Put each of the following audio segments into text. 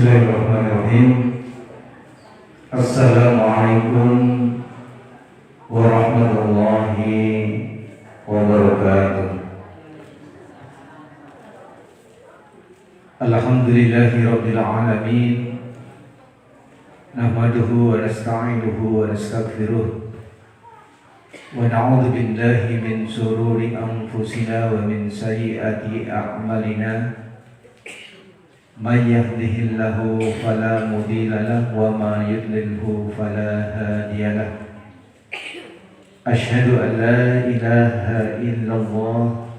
Bismillahirrahmanirrahim. Assalamualaikum warahmatullahi wabarakatuh. Alhamdulillahi rabbil alamin. Nahmaduhu wa nasta'inuhu wa nastaghfiruh. Wa na'udzu billahi min shururi anfusina wa min sayyiati a'malina. May yahdihillahu fala mudilla lahu wa may yudlilhu fala hadiya lahu. Asyhadu an la ilaha illallah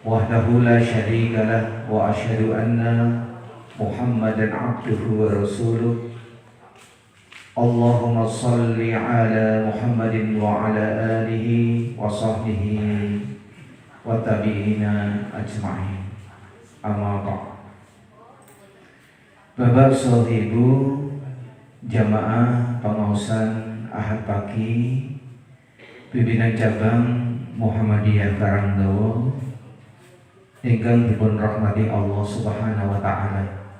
wahdahu la syarika lahu wa asyhadu anna Muhammadan abduhu wa rasuluh. Allahumma salli ala Muhammadin wa ala alihi wa sahbihi wa tabi'ina ajma'in. Amma ba'd. Bapak Ibu jamaah pengausan Ahad Pagi pimpinan cabang Muhammadiyah Karangdawa ingkang dipun rahmati Allah Subhanahu wa taala.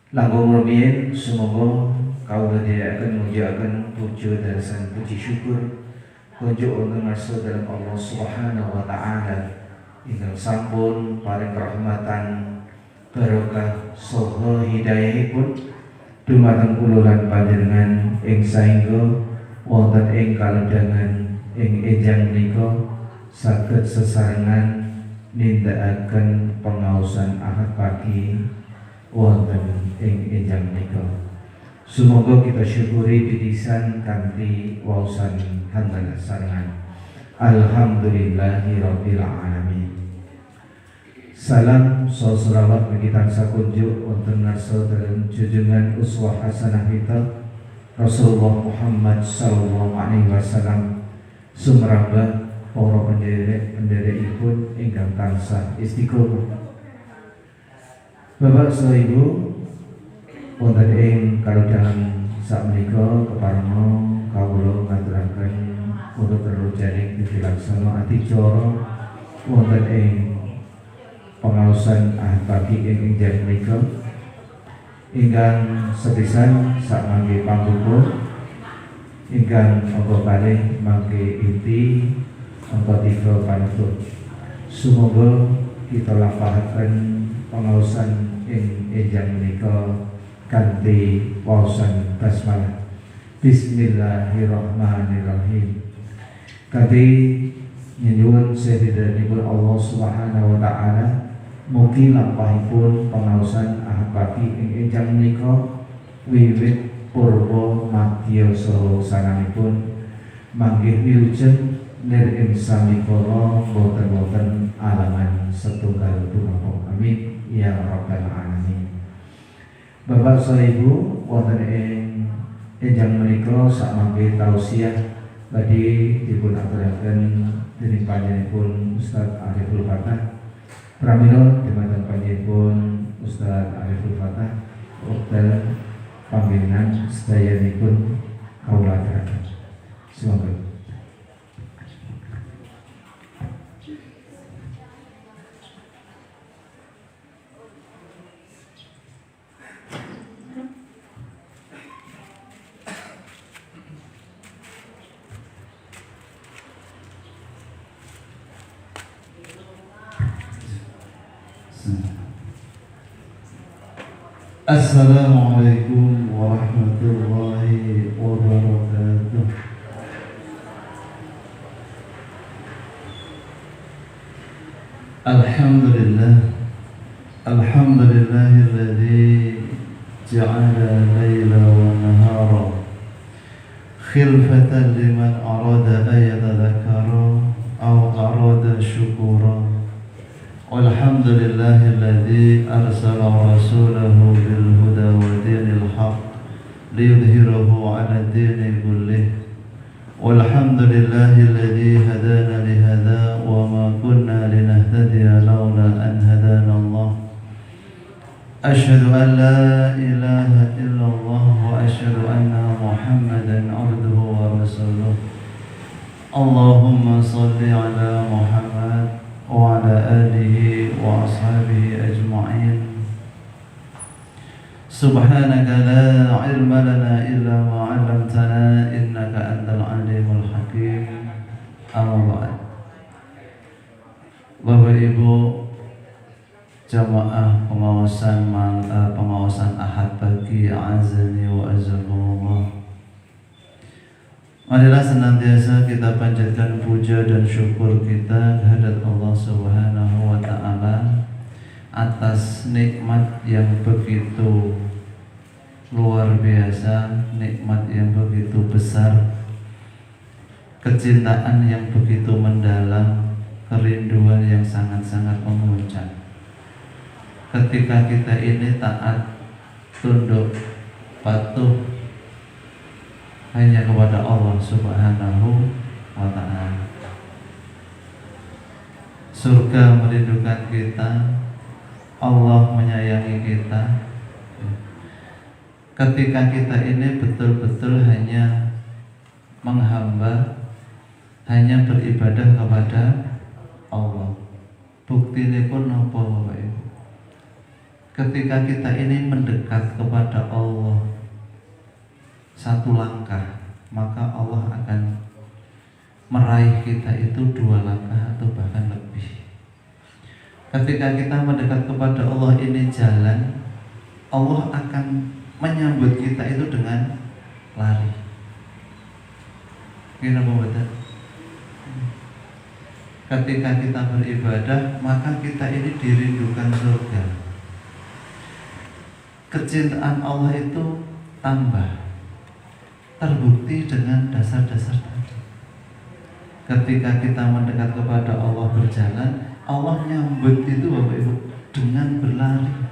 Langkung rumiyin semoga kaula dherekaken mujiaken puji dan puji syukur kunjuk wonten ngarsa dalam Allah Subhanahu wa taala ingkang sampun paring rahmatan barokah saha hidayahipun dumateng kula lan panjenengan ing saengga wonten ing kalendhangan ing enjang menika saged sesarengan nindakaken pengaosan Ahad Pagi wonten ing enjang menika. Semoga kita syukuri pisan kanthi waosan hamdalah sarengan. Alhamdulillahirabbil alamin. Salam salawat bagi tansah kunjuk wonten ngarsa dalem junjungan uswah hasanah kita Rasulullah Muhammad sallallahu alaihi wasallam sumrambah para penderek-penderekipun ingkang tansah istiqomah. Bapak Ibu wonten ing kalodhangan sakmenika keparengna kawula ngaturaken untuk terjaring dilaksana adicara wonten ing pengaosan Ahad Pagi ing enjang menika ingkang sepisan sakmangke pangbuka ingkang angka kalih mangke inti angka 3 panutup. Semoga kita lampahaken pengaosan ing enjang menika kanthi waosan basmalah. Bismillahirrahmanirrahim. Kanthi nyuwun sedherekaning Allah Subhanahu wa taala mugi lampahipun pengaosan Ahad Pagi ing enjang menika wiwit purwa madya saha sananipun manggih wilujeng nir ing samikala boten-boten alangan setunggal punapa. Amin ya rabbal alamin. Bapak Ibu wonten ing enjang menika sakmangke tausiah badhe dipun aturaken dening panjenenganipun Ustaz Ariful Fatah. Pramila dumateng panjenenganipun Ustaz Ariful Fatah wekdal pambinan sedayanipun kawula aturaken. Semoga Assalamualaikum warahmatullahi wabarakatuh. Alhamdulillah. Alhamdulillahilladzi ja'ala layla wa nahara khilfatan liman arada ayatadhakkara aw arada syukura. Walhamdulillahilladzi arsala rasulahu bil huda wa dinil haq liyudhhirahu 'ala ad-dini kullih. Walhamdulillahilladzi hadana li hadza wa ma kunna linahtadiya laula an hadana Allah. Asyhadu an la ilaha illallah wa asyhadu anna Muhammadan 'abduhu wa rasuluh. Allahumma shalli 'ala Muhammad wa 'ala alihi wa ashabihi ajma'in. Subhanaka la ilma lana illa ma 'allamtana innaka antal alimul hakim. Amma ba'd. Bapak Ibu jamaah pengawasan Ahad pagi, azani wa azakumullah. Marilah senantiasa kita panjatkan puja dan syukur kita kehadirat Allah Subhanahu wa taala atas nikmat yang begitu luar biasa, nikmat yang begitu besar, kecintaan yang begitu mendalam, kerinduan yang sangat-sangat memuncak. Ketika kita ini taat, tunduk, patuh hanya kepada Allah Subhanahu wa ta'ala. Surga merindukan kita, Allah menyayangi kita. Ketika kita ini betul-betul hanya menghamba, hanya beribadah kepada Allah. Bukti ini pun apa Bapak Ibu? Ketika kita ini mendekat kepada Allah satu langkah, maka Allah akan meraih kita itu 2 langkah atau bahkan lebih. Ketika kita mendekat kepada Allah ini jalan, Allah akan menyambut kita itu dengan lari. Kenapa betul? Ketika kita beribadah, maka kita ini dirindukan surga. Kecintaan Allah itu tambah, terbukti dengan dasar-dasar tadi. Ketika kita mendekat kepada Allah berjalan, Allah nyambut itu Bapak Ibu dengan berlari.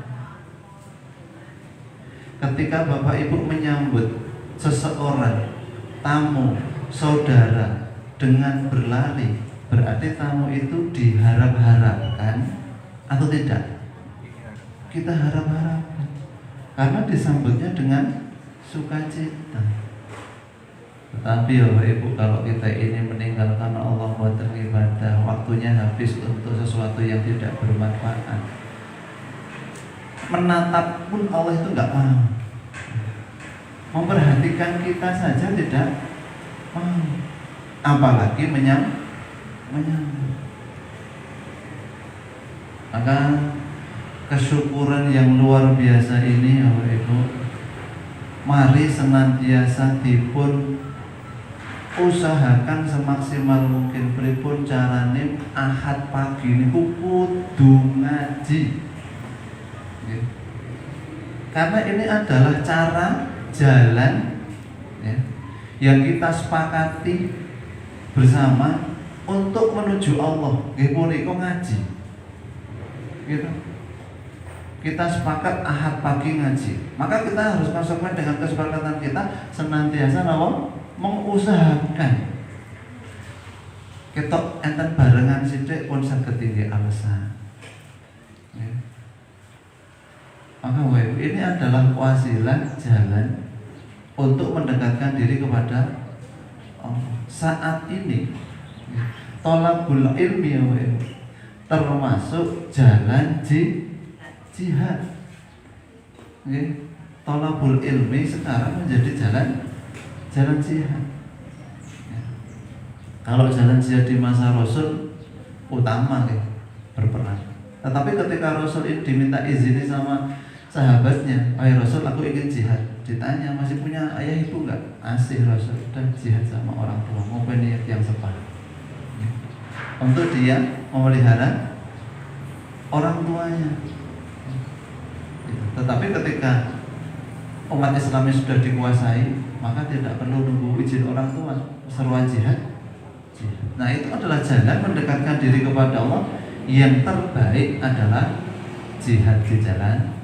Ketika Bapak Ibu menyambut seseorang, tamu, saudara dengan berlari, berarti tamu itu diharap-harapkan atau tidak? Kita harap-harapkan, karena disambutnya dengan sukacita. Tetapi Bapak Ibu, kalau kita ini meninggalkan Allah buat beribadah, waktunya habis untuk sesuatu yang tidak bermanfaat. Menatap pun Allah itu enggak mau. Memperhatikan kita saja tidak mau, apalagi menyambut. Maka kesyukuran yang luar biasa ini Bapak Ibu, mari senantiasa dipun usahakan semaksimal mungkin. Pripun carane Ahad pagi niku kudu ngaji. Karena ini adalah cara jalan ya, yang kita sepakati bersama untuk menuju Allah. Nggih punika ngaji. Gitu. Kita sepakat Ahad pagi ngaji. Maka kita harus konsekuen dengan kesepakatan kita, senantiasa mengusahakan. Ketok enten barengan sithik pun saged tinggi alasan. Ya. Maka ini adalah wasilah jalan untuk mendekatkan diri kepada Allah. Saat ini thalabul ilmi termasuk jalan jihad. Thalabul ilmi sekarang menjadi jalan jihad. Kalau jalan jihad di masa Rasul utama berperang. Tetapi ketika Rasul ini diminta izin sama sahabatnya, "Wahai Rasul, aku ingin jihad." Ditanya, "Masih punya ayah ibu enggak?" "Masih Rasul." "Dan jihad sama orang tua, mau niat yang sepakat." Untuk dia memelihara orang tuanya. Tetapi ketika umat Islam sudah dikuasai, maka tidak perlu nunggu izin orang tua, seruan jihad. Nah, itu adalah jalan mendekatkan diri kepada Allah. Yang terbaik adalah jihad di jalan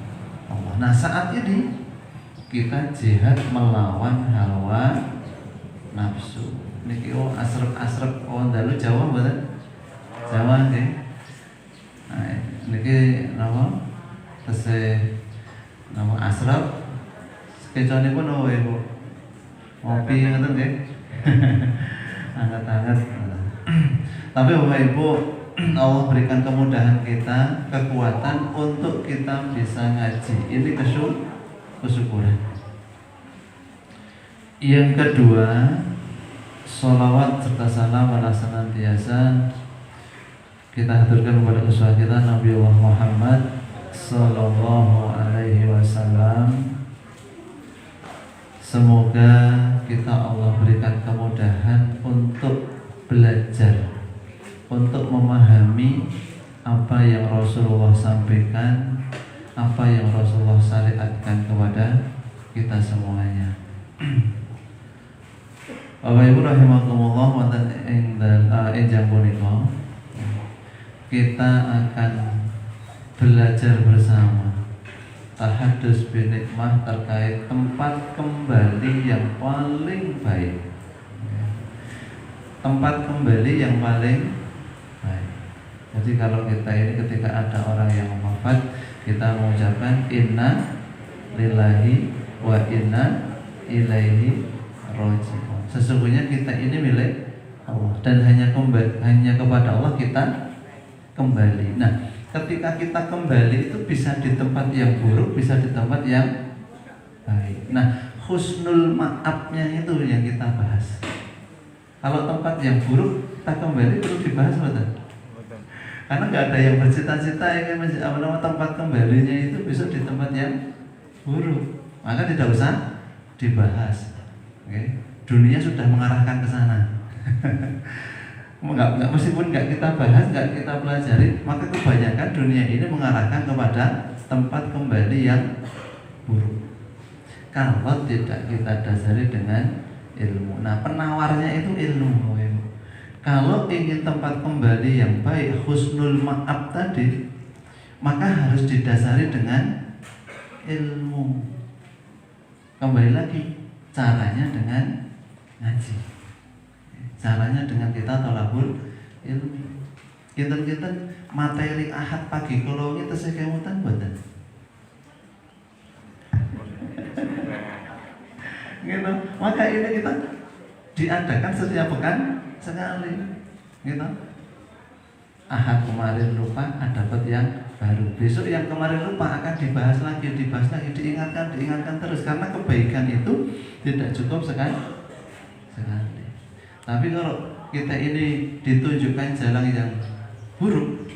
Allah. Nah, saat ini kita jihad melawan hawa nafsu. Niki asrep dalu Jawa mboten? Jawa nggih. Nah, niki napa? Nama asrep keconipun apa Ibu? Ngopi ngoten nggih. Hangat-hangat. Tapi Bapak Ibu, Allah berikan kemudahan kita, kekuatan untuk kita bisa ngaji. Ini kesyukuran. Yang kedua, sholawat serta salam ala senantiasa kita haturkan kepada uswah kita Nabi Muhammad sallallahu alaihi wasallam. Semoga kita Allah berikan kemudahan untuk belajar, untuk memahami apa yang Rasulullah sampaikan, apa yang Rasulullah syariatkan kepada kita semuanya. Bapak Ibu rahimakumullah, wonten ing enjang punika kita akan belajar bersama tahadus binikmah terkait tempat kembali yang paling baik. Tempat kembali yang paling baik. Jadi kalau kita ini ketika ada orang yang wafat, kita mengucapkan inna lillahi wa inna ilaihi raji'un. Sesungguhnya kita ini milik Allah dan hanya kepada Allah kita kembali. Nah, ketika kita kembali itu bisa di tempat yang buruk, bisa di tempat yang baik. Nah, husnul maafnya itu yang kita bahas. Kalau tempat yang buruk kita kembali perlu dibahas betul. Karena nggak ada yang bercita-cita ingin tempat kembalinya itu besok di tempat yang buruk, maka tidak usah dibahas. Oke? Dunia sudah mengarahkan ke sana. Meskipun nggak kita bahas, nggak kita pelajari, maka kebanyakan dunia ini mengarahkan kepada tempat kembali yang buruk. Kalau tidak kita dasari dengan ilmu. Nah, penawarnya itu ilmu. Kalau ingin tempat kembali yang baik, husnul maaf tadi, maka harus didasari dengan ilmu. Kembali lagi, caranya dengan ngaji. Caranya dengan kita thalabul ilmi. Kinten-kinten materi ahad pagi kalau kita sekemutan boten. Gitu. Maka ini kita diadakan setiap pekan sekali. Gitu. Ahad kemarin lupa, dapat yang baru. Besok yang kemarin lupa akan dibahas lagi, diingatkan terus. Karena kebaikan itu tidak cukup sekali. Tapi kalau kita ini ditunjukkan jalan yang buruk,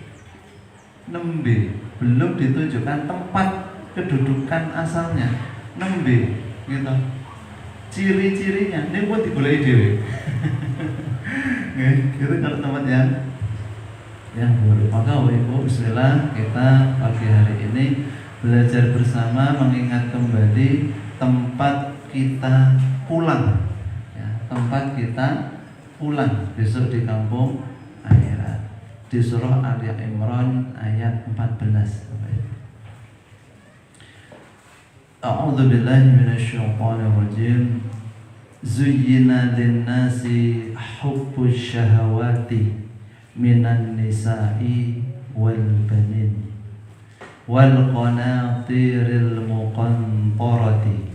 nembe belum ditunjukkan tempat kedudukan asalnya, nembe gitu. Ciri-cirinya ini pun digulai dewe. Gitu kalau tempat yang buruk. Maka Ibu bismillah, kita pagi hari ini belajar bersama mengingat kembali tempat kita pulang ya, tempat kita pulang besok di kampung akhirat. Di surah Ali Imran ayat 14. A'udzu billahi minasyaitonir rajim. Zuyyina lin-nasi hubbus syahawati minan nisa'i wal banin wal qanatiril muqantarati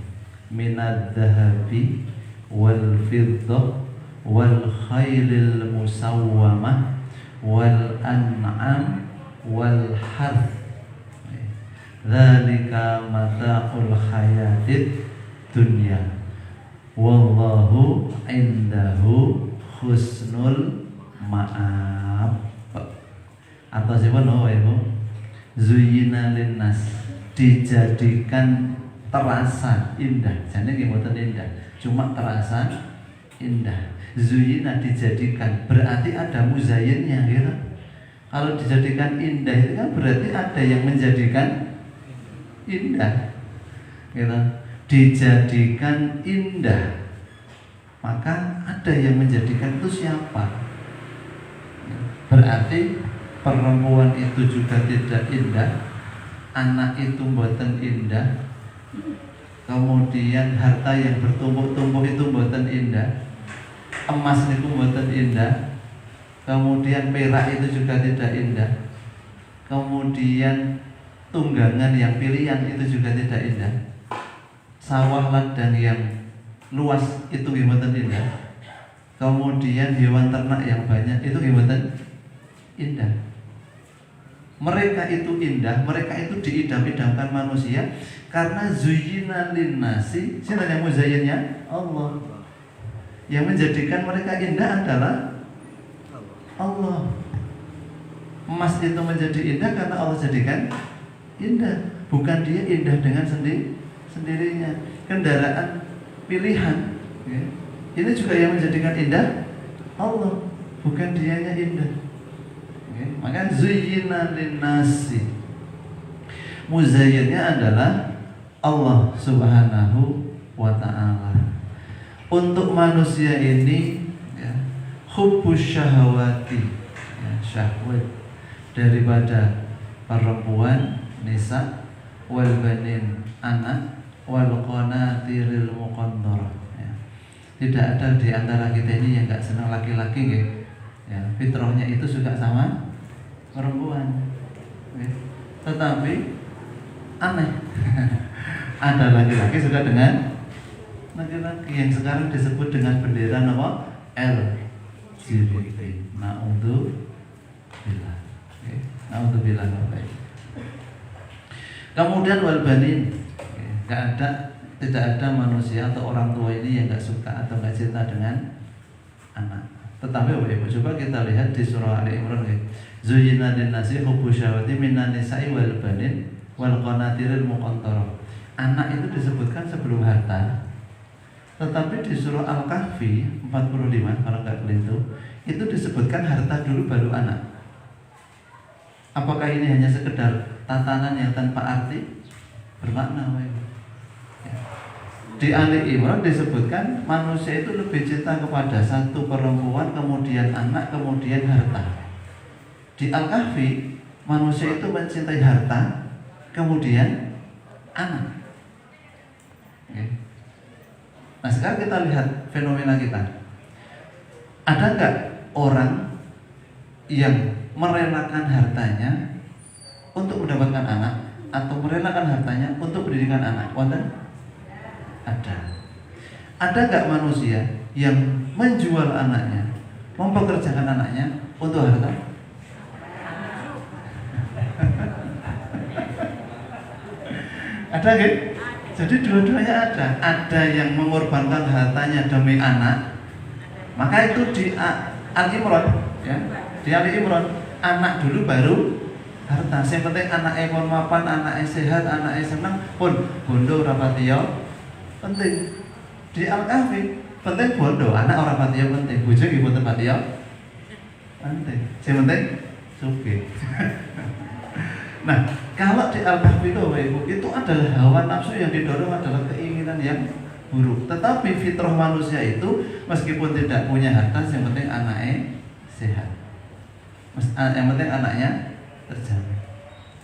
minadh dhahabi wal fiddah wal khailil musawwamah wal an'am wal harth. Dzalika mata'ul hayatid dunya wallahu indahu husnul ma'ab. Atau siapa no Ibu? Zuyyina linnas, dijadikan terasa indah. Jadi gimana indah? Cuma terasa indah. Zuyyina dijadikan, berarti ada muzayyinnya gitu. Kalau dijadikan indah itu kan berarti ada yang menjadikan indah gitu. Dijadikan indah, maka ada yang menjadikan itu siapa? Berarti perempuan itu juga tidak indah, anak itu mboten indah, kemudian harta yang bertumpuk-tumpuk itu mboten indah, emas itu mboten indah, kemudian perak itu juga tidak indah, kemudian tunggangan yang pilihan itu juga tidak indah, sawah ladang yang luas itu gimana indah, kemudian hewan ternak yang banyak itu gimana indah. mereka itu indah, mereka itu diidam-idamkan manusia karena zuyyina linnasi, siapa yang muzayyinnya? Allah. Yang menjadikan mereka indah adalah Allah. Emas itu menjadi indah karena Allah jadikan indah, bukan dia indah dengan sendirinya. Kendaraan pilihan, ya, ini juga yang menjadikan indah Allah, bukan dianya indah. Ya, maka zuyyina linnasi, muzayyinnya adalah Allah Subhanahu wa ta'ala. Untuk manusia ini ya, hubbus syahwati, ya, syahwat daripada perempuan, nisa, wal banin, anak, wal qanatiril muqantarah, ya. Tidak ada di antara kita ini yang enggak senang laki-laki, ya. Ya, fitrahnya itu suka sama perempuan, ya. Tetapi aneh ada laki-laki suka dengan laki-laki yang sekarang disebut dengan bendera nama LGBT. Naudzubillah. Okay. Naudzubillah. Kemudian wal banin, tidak ada manusia atau orang tua ini yang nggak suka atau nggak cinta dengan anak. Tetapi Bapak Ibu, coba kita lihat di surah Ali Imran, zuyyina linnasi hubbu syahwati minan nisa'i wal banin wal qanatiril muqantarah. Anak itu disebutkan sebelum harta. Tetapi di surah Al-Kahfi 45 kalau nggak keliru, itu disebutkan harta dulu baru anak. Apakah ini hanya sekedar tatanan yang tanpa arti? Bermakna, Bapak Ibu. Ya. Di Ali Imran disebutkan manusia itu lebih cinta kepada satu perempuan, kemudian anak, kemudian harta. Di Al-Kahfi manusia itu mencintai harta, kemudian anak. Okay. Nah sekarang kita lihat fenomena kita. Ada nggak orang yang merelakan hartanya untuk mendapatkan anak, atau merelakan hartanya untuk pendidikan anak? Wonten? Ada. Ada nggak manusia yang menjual anaknya, mempekerjakan anaknya untuk harta? Ada kan? Jadi dua-duanya ada. Ada yang mengorbankan hartanya demi anak. Maka itu di Ali Imran, ya. Di Ali Imran, anak dulu baru harta. Yang penting anaknya pun mapan, anaknya sehat, anaknya senang, pun bondo rapatio penting. Di Al-Kahfi penting bondo, anak orang patio penting, bojo nggih mboten patio penting. Yang penting sugih. Nah, kalau di Al-Kahfi itu adalah hawa nafsu yang didorong adalah keinginan yang buruk. Tetapi fitrah manusia itu meskipun tidak punya harta, yang penting anaknya sehat. Yang penting anaknya terjamin.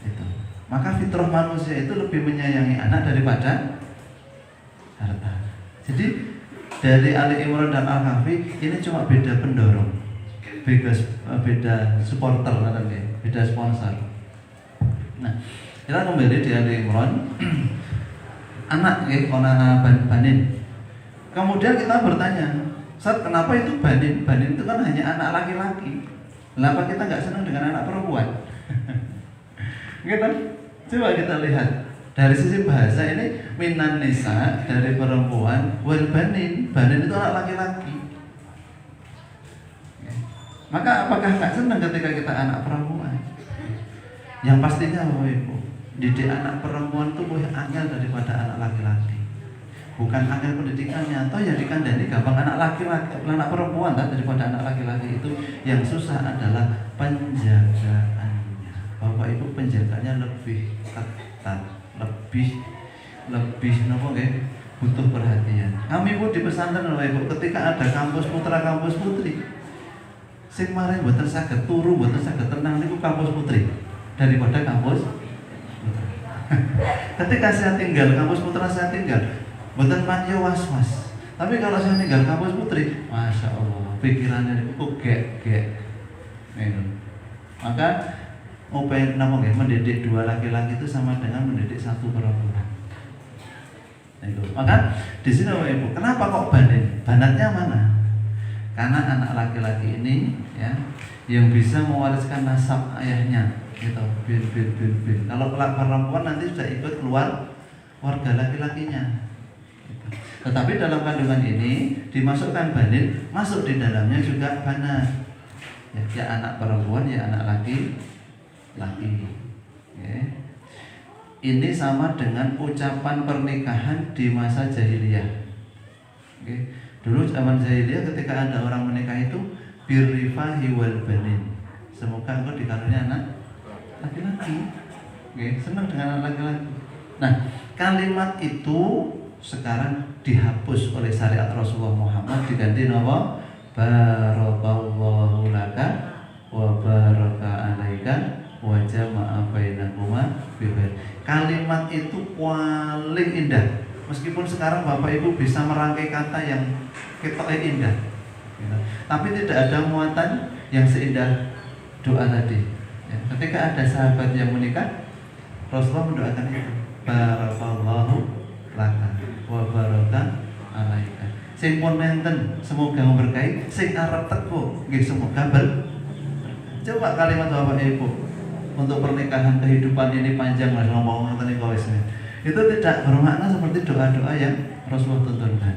Itu. Maka fitrah manusia itu lebih menyayangi anak daripada harta. Jadi dari Ali Imran dan Al-Kahfi ini cuma beda pendorong, beda supporter, beda sponsor. Nah, kita kembali di Ali Imran. Anak ya, konana banin. Kemudian kita bertanya, Ustaz, kenapa itu banin? Banin itu kan hanya anak laki-laki. Kenapa kita nggak senang dengan anak perempuan? Gitu. Coba kita lihat dari sisi bahasa ini, minan nisa dari perempuan, wal banin. Banin itu anak laki-laki. Maka apakah nggak senang ketika kita anak perempuan? Yang pastinya Bapak Ibu, didik anak perempuan itu lebih angel daripada anak laki-laki. Bukan angel pendidikannya, atau ya dikandani gampang anak laki-laki, anak perempuan daripada anak laki-laki. Itu yang susah adalah penjagaannya. Bapak Ibu, penjaganya lebih ketat, lebih nopo nggih, butuh perhatian. Kami pun di pesantren Bapak Ibu, ketika ada kampus putra kampus putri, sing mari mboten saged turu, mboten saged tenang niku kampus putri daripada kampus putra. Ketika saya tinggal kampus putra, saya tinggal mboten panyo was-was. Tapi kalau saya tinggal kampus putri, masya Allah, pikirannya itu gek. Maka mendidik dua laki-laki itu sama dengan mendidik satu perempuan. Maka di sini Bapak Ibu, kenapa kok banin? Banatnya mana? Karena anak laki-laki ini ya yang bisa mewariskan nasab ayahnya gitu, bin. Kalau perempuan nanti sudah ikut keluar warga laki-lakinya. Gitu. Tetapi dalam kandungan ini dimasukkan banin, masuk di dalamnya juga banat. Ya anak perempuan, ya anak laki. Ya. Ini sama dengan ucapan pernikahan di masa jahiliyah. Okay. Dulu zaman jahiliyah ketika ada orang menikah itu birrifahi wal banin. Semoga engkau dikaruniai anak laki-laki. Okay. Senang dengan anak laki-laki. Nah, kalimat itu sekarang dihapus oleh syariat Rasulullah Muhammad, diganti nama barakallahu laka wa baraka alaika wa jama'a bainakuma bikhair. Kalimat itu paling indah. Meskipun sekarang Bapak Ibu bisa merangkai kata yang ketoknya indah, gitu. Tapi tidak ada muatan yang seindah doa tadi. Ya, ketika ada sahabat yang menikah, Rasulullah mendoakan itu, barakallahu laka wa baraka alaika. Sing pun nenten semoga memberkahi, sing arep teko nggih semoga Coba kalimat Bapak Ibu untuk pernikahan kehidupan ini panjang lah ngomong ngene kok wis. Itu tidak bermakna seperti doa-doa yang Rasulullah tuntunkan.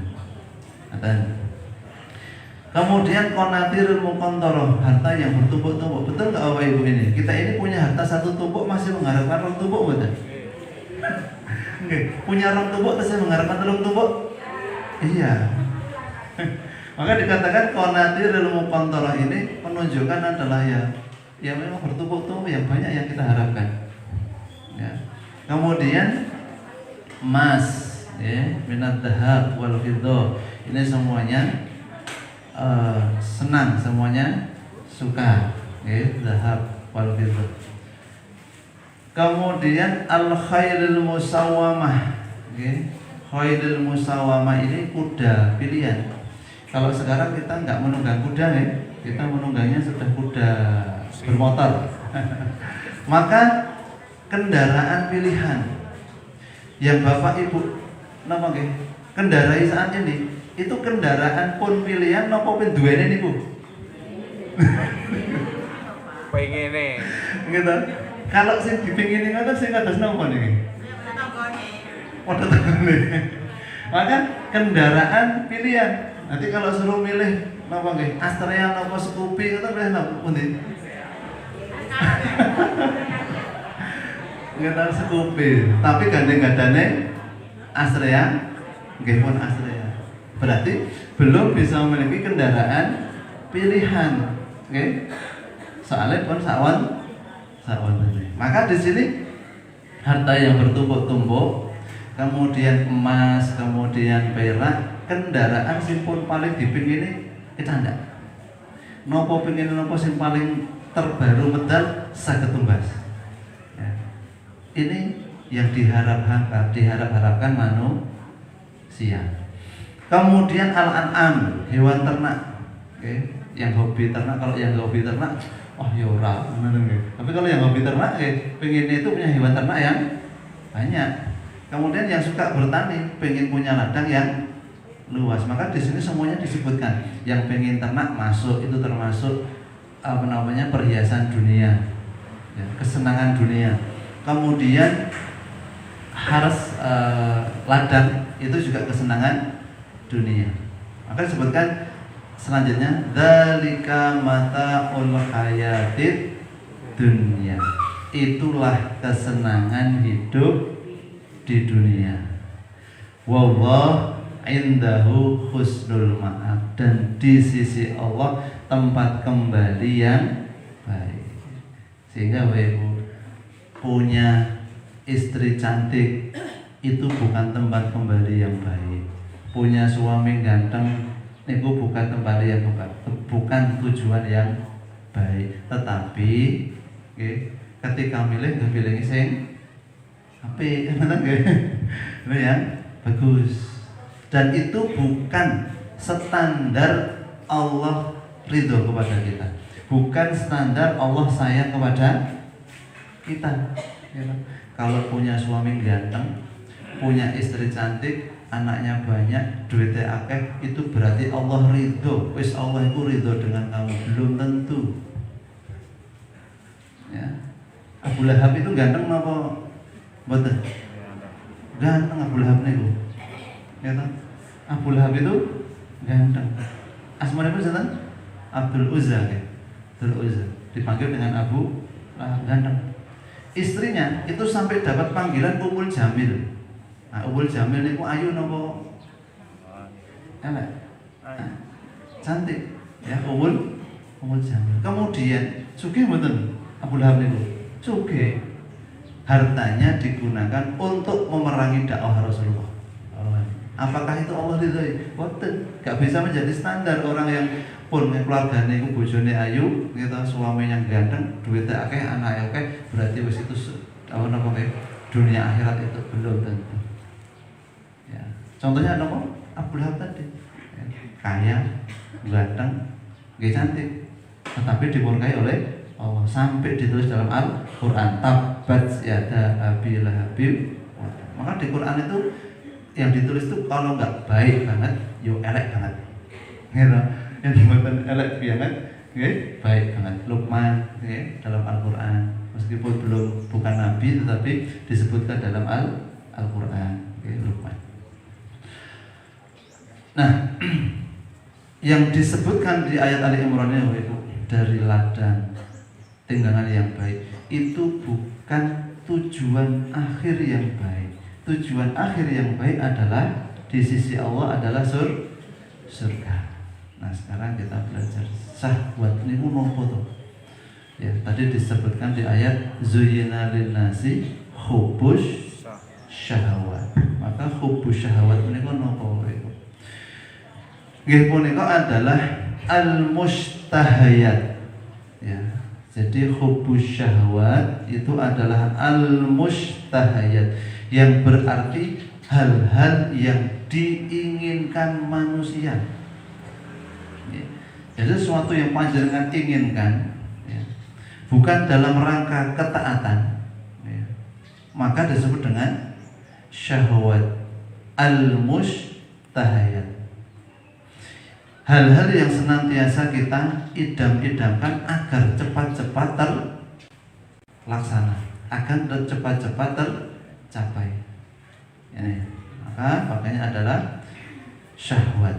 Kemudian konatirul muqantoroh, harta yang bertumpuk-tumpuk. Betul nggak Bapak Ibu ini? Kita ini punya harta satu tumpuk masih mengharapkan rong tumpuk, betul? Punya rong tumpuk terus mengharapkan telung tumpuk? Iya. Maka dikatakan konatirul muqantoroh ini menunjukkan adalah ya memang bertumpuk-tumpuk yang banyak yang kita harapkan. Ya. Kemudian emas, ya, minat dahab wal fiddah, ini semuanya senang, semuanya suka, ya, dahab wal fiddah. Kemudian al khairul musawamah, ya, khairul musawamah ini kuda pilihan. Kalau sekarang kita nggak menunggang kuda, ya, kita menunggangnya sudah kuda bermotor. Maka kendaraan pilihan yang Bapak Ibu napa nggih kendarai saat ini itu kendaraan pun pilihan napa pun duwene niku? Pengene. Gitu. Kalau sing dipengini ngoten sing kados napa niki? Padha tanggane. Maka kendaraan pilihan. Nanti kalau suruh milih napa nggih? Astrea napa Scoopy ngoten milih napa pundi? Ngetan Scoopy, tapi gandeng-gandane Astrea, nggih pun Astrea. Berarti belum bisa memiliki kendaraan pilihan, oke? Soalnya pun sawan tadi. Maka di sini harta yang bertumpuk-tumpuk, kemudian emas, kemudian perak, kendaraan sing pun paling dipingini kita ndak. Nopo pingin nopo sing paling terbaru medal saged tumbas. Ini yang diharap-harapkan manusia. Kemudian al-an'am, hewan ternak. Okay. Yang hobi ternak, kalau yang hobi ternak, ya ora. Tapi kalau yang hobi ternak, pengen itu punya hewan ternak yang banyak. Kemudian yang suka bertani, pengen punya ladang yang luas. Maka di sini semuanya disebutkan. Yang pengen ternak masuk, itu termasuk perhiasan dunia, ya, kesenangan dunia. Kemudian harus ladang itu juga kesenangan dunia. Maka disebutkan selanjutnya dzalika mata'ul hayatid dunya. Itulah kesenangan hidup di dunia. Wallah indahu husnul ma'ab, dan di sisi Allah tempat kembali yang baik. Sehingga Ibu punya istri cantik itu bukan tempat kembali yang baik. Punya suami ganteng itu bukan kembali yang baik, bukan tujuan yang baik. Tetapi ketika milih pilih sing apik, ngoten nggih. Yang bagus. Dan itu bukan standar Allah ridho kepada kita. Bukan standar Allah sayang kepada kita. Kalau punya suami ganteng, punya istri cantik, anaknya banyak, duitnya akeh, itu berarti Allah ridho. Wis Allah itu ridho dengan kamu, belum tentu. Ya. Abu Lahab itu ganteng apa mboten? Ganteng Abu Lahab niku. Ya toh? Abu Lahab itu ganteng. Asmane sinten? Abdul Uzza ya. Abdul Uzza dipanggil dengan Abu Lahab, ganteng. Istrinya itu sampai dapat panggilan Ummul Jamil. Nah, Ummul Jamil niku ayu napa? Elek. Nah, cantik ya Ummul Jamil. Kemudian sugih mboten Abu Lahab niku? Sugih. Hartanya digunakan untuk memerangi dakwah Rasulullah. Apakah itu Allah ridhoi? Boten. Gak bisa menjadi standar orang yang pun keluargane iku bojone ayu, kita suaminya ganteng, duitnya akeh, anake akeh, berarti wis itu apa dunia akhirat itu belum tentu. Ya. Contohnya apa? Abu Lahab tadi. Ya. Kaya, ganteng, nggih cantik, tetapi dimurkai oleh Allah sampai ditulis dalam Al-Qur'an tabbat yada abi lahabim. Maka di Quran itu yang ditulis itu kalau nggak baik banget, yo elek banget. Gitu. Yang dibuatan elek banget, okay? Baik banget. Luqman, okay? Dalam Al-Quran, meskipun bukan nabi, tetapi disebutkan dalam Al-Quran, okay? Luqman. Nah, yang disebutkan di ayat Ali Imran itu dari ladang tinggalan yang baik itu bukan tujuan akhir yang baik. Tujuan akhir yang baik adalah di sisi Allah adalah surga. Nah sekarang kita belajar syahwat ini nopo tuh. Ya tadi disebutkan di ayat zuyyina linnasi hubbus syahwat. Maka hubbus syahwat ini nopo itu? Nggih punika adalah al-mustahayat. Ya. Jadi hubbus syahwat itu adalah al-mustahayat yang berarti hal-hal yang diinginkan manusia. Jadi sesuatu yang panjenengan inginkan, ya, bukan dalam rangka ketaatan, ya, maka disebut dengan syahwat al-mustahayat. Hal-hal yang senantiasa kita idam-idamkan agar cepat-cepat terlaksana, agar cepat-cepat tercapai. Ini, maka makanya adalah syahwat.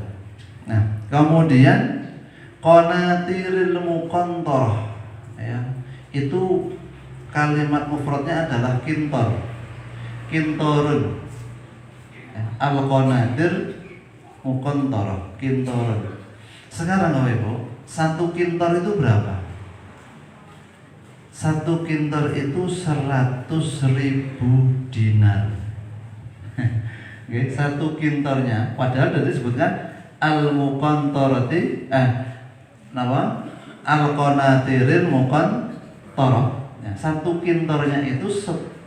Nah, kemudian qanatiril muqantarah, ya, itu kalimat mufradnya adalah kintor, kintorun, ya, al-qanatir muqantarah, kintorun. Sekarang Bapak Ibu, satu kintor itu berapa? Satu kintor itu 100.000 dinar. Okay, satu kintornya, padahal tadi disebutkan al-muqantarati nama al-qanatirin muqantarah. Ya, satu kintornya itu 100.000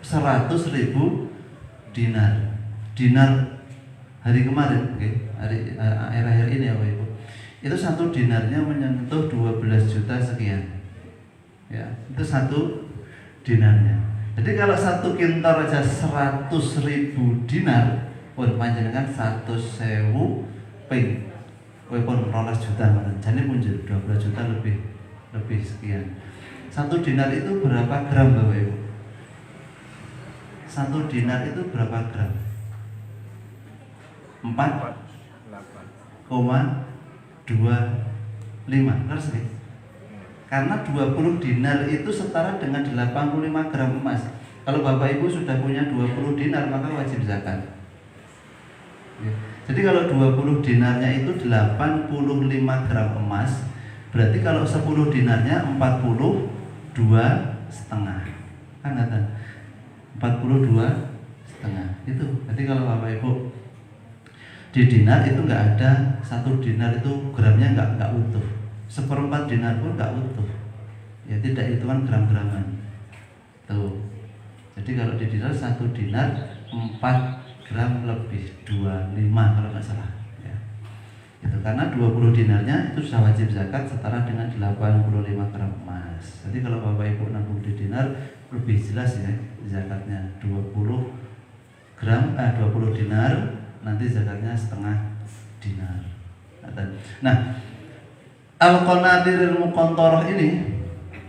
dinar. Dinar hari kemarin, okay, hari akhir-akhir ini ya Bapak Ibu. Itu satu dinarnya menyentuh 12 juta sekian. Ya, itu satu dinarnya. Jadi kalau satu kintor aja 100.000 dinar, pun panjenengan 100.000 ping. Walaupun 12 juta, jadi muncul 12 juta lebih sekian. Satu dinar itu berapa gram Bapak Ibu? Satu dinar itu berapa gram? 4,25. Terus nih? Karena 20 dinar itu setara dengan 85 gram emas. Kalau Bapak Ibu sudah punya 20 dinar maka wajib zakat. Jadi kalau 20 dinarnya itu 85 gram emas, berarti kalau 10 dinarnya 42 setengah. Kan kata 42 setengah. Itu. Jadi kalau Bapak Ibu di dinar itu enggak ada, satu dinar itu gramnya enggak utuh. Seperempat dinar pun enggak utuh. Ya tidak hitungan gram-graman. Tuh. Jadi kalau di dinar satu dinar 4 gram lebih 25 kalau nggak salah ya. Itu karena 20 dinarnya itu sudah wajib zakat setara dengan 85 gram emas. Jadi kalau Bapak Ibu nabung di dinar lebih jelas ya zakatnya 20 dinar nanti zakatnya setengah dinar. Nah, al-qanatiril muqantarah ini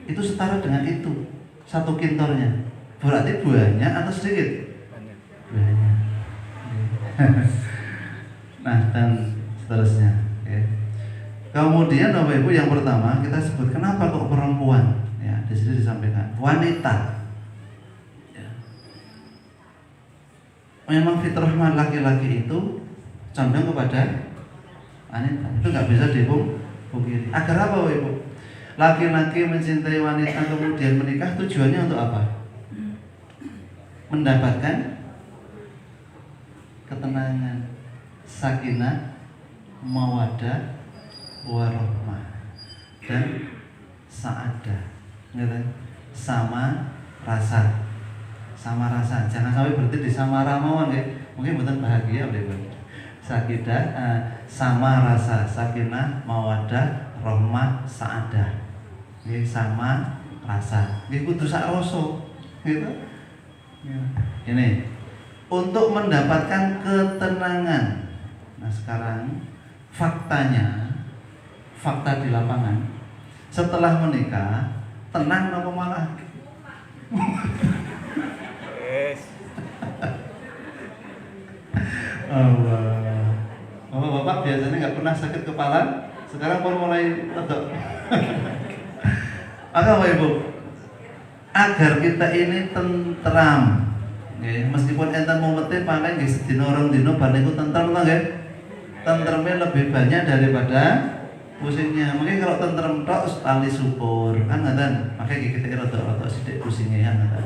itu setara dengan itu, 1 kintornya. Berarti buahnya atau sedikit? Buahnya. Nah, dan seterusnya. Ya. Kemudian Bapak Ibu, yang pertama kita sebut kenapa kok perempuan? Ya, di sini disampaikan wanita. Ya. Memang fitrah laki-laki itu condong kepada wanita. Itu nggak bisa dipungkiri. Agar apa Bapak Ibu? Laki-laki mencintai wanita kemudian menikah, tujuannya untuk apa? Mendapatkan ketenangan, sakinah, mawaddah, warahmah, dan sa'adah. Sama rasa. Jangan sampai berhenti di sama ramon ya. Mungkin bukan bahagia oleh sakinah, sama rasa, sakinah, mawaddah, rahmah, sa'adah. Ini sama rasa. Ini kudu sak rasa. Gitu. Ini untuk mendapatkan ketenangan. Nah, sekarang fakta di lapangan, setelah menikah tenang apa malah? Yes. Allah. Bapak biasanya nggak pernah sakit kepala, sekarang baru mulai ledok. Maka Bapak Ibu, agar kita ini tentram, ya, meskipun enten mau mati paling nggih sedina orang dino bar niku tentram to nggih. Tentremnya lebih banyak daripada pusingnya. Mungkin kalau tentrem tok tali syukur kan ngoten. Makanya kita rada-rada sithik pusingnya ya ngoten.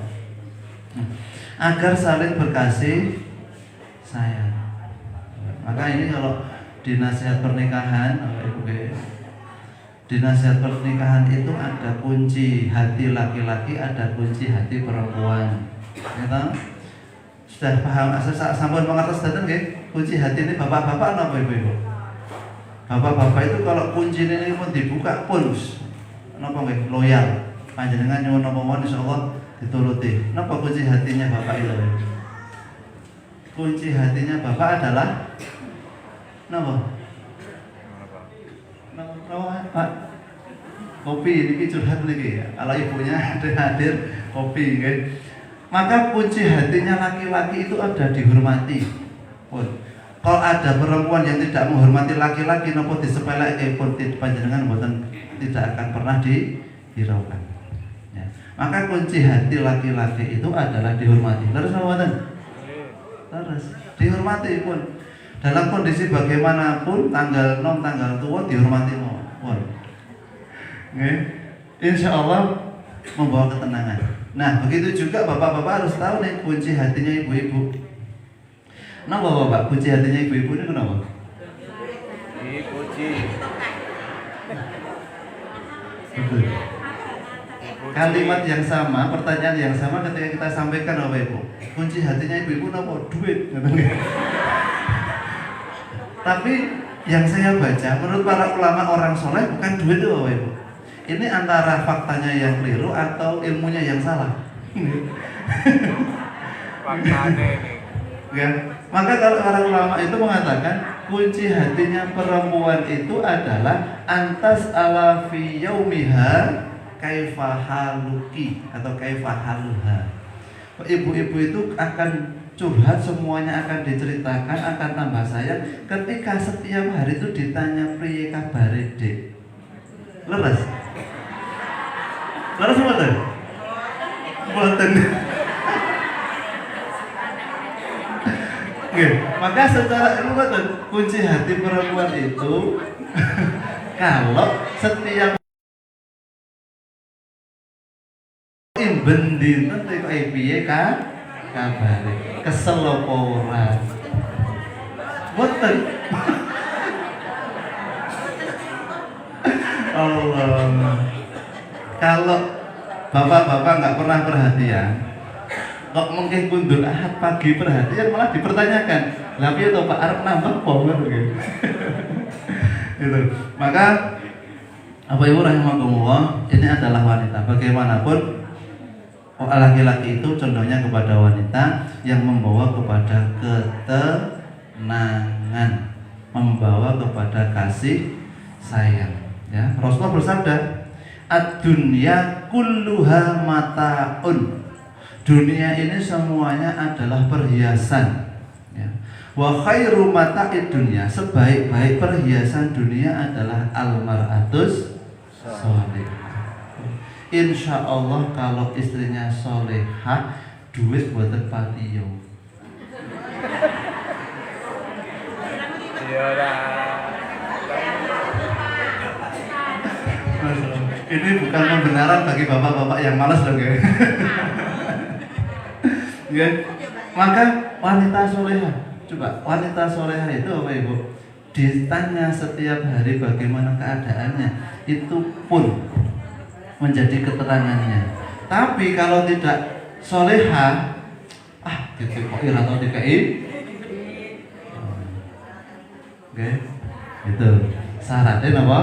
Agar saling berkasih sayang. Maka ini kalau di nasihat pernikahan, Ibu, di nasihat pernikahan itu ada kunci hati laki-laki, ada kunci hati perempuan. Ya, sudah paham? Sampun mengertos daten nggih? Kunci hati ini bapak-bapak napa ibu-ibu? Bapak-bapak itu kalau kunci ini pun dibuka pun napa nggih? Loyal. Panjenengan nyuwun napa mawon insyaallah dituruti. Napa kunci hatinya bapak itu? Kunci hatinya bapak adalah napa? Pak, kopi ini curhat lagi ya. Kalau ibunya hadir kopi, nggih. Maka kunci hatinya laki-laki itu ada dihormati. Kalau ada perempuan yang tidak menghormati laki-laki, nopo disepeleke pun panjenengan mboten tidak akan pernah dihiraukan. Ya. Maka kunci hati laki-laki itu adalah dihormati. Terus mboten? Terus dihormati pun. Dalam kondisi bagaimanapun, tanggal nom, tanggal tua dihormati pun. Insya Allah membawa ketenangan. Nah, begitu juga bapak-bapak harus tahu nih kunci hatinya ibu-ibu. Kenapa bapak kunci hatinya ibu-ibu ini kenapa? Dipuji. Kalimat yang sama, pertanyaan yang sama ketika kita sampaikan Bapak Ibu. Kunci hatinya ibu-ibu kenapa? Duit. Tapi yang saya baca, menurut para ulama orang soleh bukan duit itu Bapak Ibu. Ini antara faktanya yang keliru atau ilmunya yang salah. Faktanya ini. Ya. Maka kalau para ulama itu mengatakan kunci hatinya perempuan itu adalah antas ala fi yaumiha kaifa haluki atau kaifa haluha. Ibu-ibu itu akan curhat, semuanya akan diceritakan, akan tambah sayang ketika setiap hari itu ditanya priye kabare Dik. Leres? Leres mboten? Mboten. Maka secara ilmu kunci hati perempuan itu kalau setiap imbendi nanti kok piye kabare kesel apa ora mboten. Allah, kalau bapak-bapak nggak pernah perhatian, kok mungkin kundur ahad pagi perhatian malah dipertanyakan, lah piye to Pak arep nambah apa gitu. Gitu. Maka Bapak Ibu rahimakumullah, ini adalah wanita. Bagaimanapun laki-laki itu condongnya kepada wanita yang membawa kepada membawa kepada kasih sayang. Ya, Rasulullah bersabda, "Ad-dunya kulluha mataun." Dunia ini semuanya adalah perhiasan. Ya. Wa khairu mata'id dunya, sebaik-baik perhiasan dunia adalah al-mar'atus sholihah. Insya Allah kalau istrinya solehah, duit buat patio. Iya lah. Ini bukan pembenaran bagi bapak-bapak yang malas dong ya. Ya. Maka wanita solehah, coba wanita solehah itu apa ibu? Ditanya setiap hari bagaimana keadaannya, itu pun menjadi keterangannya. Tapi kalau tidak solehah, gitu kok ira tau DKI. Oke, itu syaratnya apa?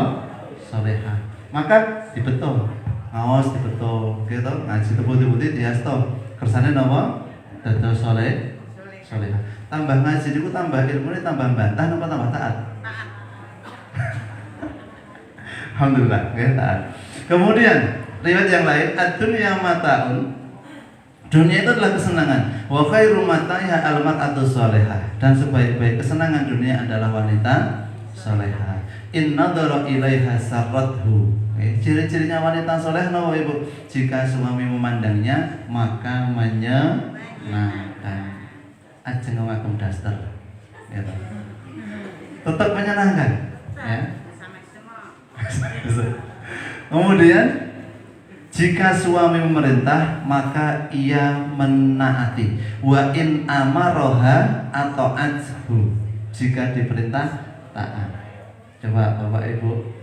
Solehah. Maka dibetul, ngawas dibetul, gitu ngaji tebu-tebu diasto. Kersane napa? Dados solehah. Tambah ngaji niku tambah ilmu tambah bantah napa tambah taat? Alhamdulillah, ya taat. Kemudian riwayat yang lain, ad-dunya mataun. Dunia itu adalah kesenangan. Wa khairu mata'iha al-mar'atu sholihah. Dan sebaik-baik kesenangan dunia adalah wanita salehah. In nadhara ilaiha sarrathu. Ciri-cirinya wanita soleh no ibu. Jika suami memandangnya maka menyenangkan. Ajeng ngakum daster. Ya. Tetap menyenangkan. Ya. Kemudian jika suami memerintah maka ia menaati. Wa in amaroha atau ajhu. Jika diperintah taat. Coba bapak ibu,